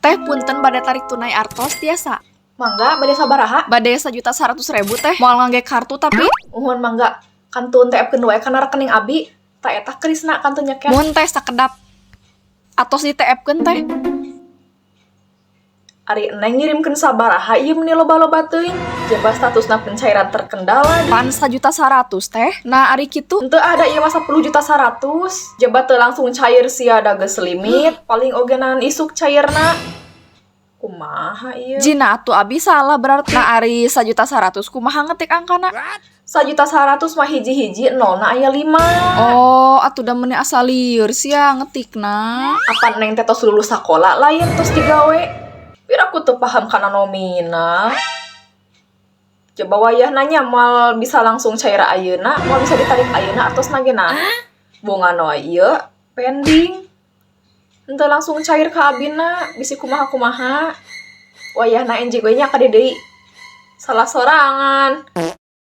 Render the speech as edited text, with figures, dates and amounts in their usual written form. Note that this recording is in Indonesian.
Teh punten bade tarik tunai artos tiasa. Mangga bade sabaraha? Bade 1.100.000 teh. Moal ngangge kartu tapi Uhun mangga. Kantun TF-keun wae kana rekening abi. Ta eta Krisna kantun nyeken. mun teh sakedap atos di TF-keun teh. Ari Eneng ngirimkeun sabaraha ieu meni loba-loba teuing. Jaba statusna pencairan terkendala. Pan 1.100.000 teh. Nah ari kitu Henteu ada ieu mah 10.100.000. Jaba teu langsung cair sia da geus limit. Paling ogenan isuk cairna. Kumaha ieu? Jina atuh abi salah berarti. Nah ari 1.100.000 kumaha ngetik angkana? 1.100.000 mah hiji-hiji nolna aya 5. Oh, atuh da meuni asal lieur sia ngetikna. Apa Neng teh tos lulus sakola lain tos digawe? Bir aku tuh paham kana nominal. Coba wayah nanya mal bisa langsung cair ayeuna, mal bisa ditarik ayeuna atos nagena. Bunga no ieu pending. Henteu langsung cair ka abina, bisi kumaha-kumaha. Wayahna NJ gue nya ka deui. Salah sorangan.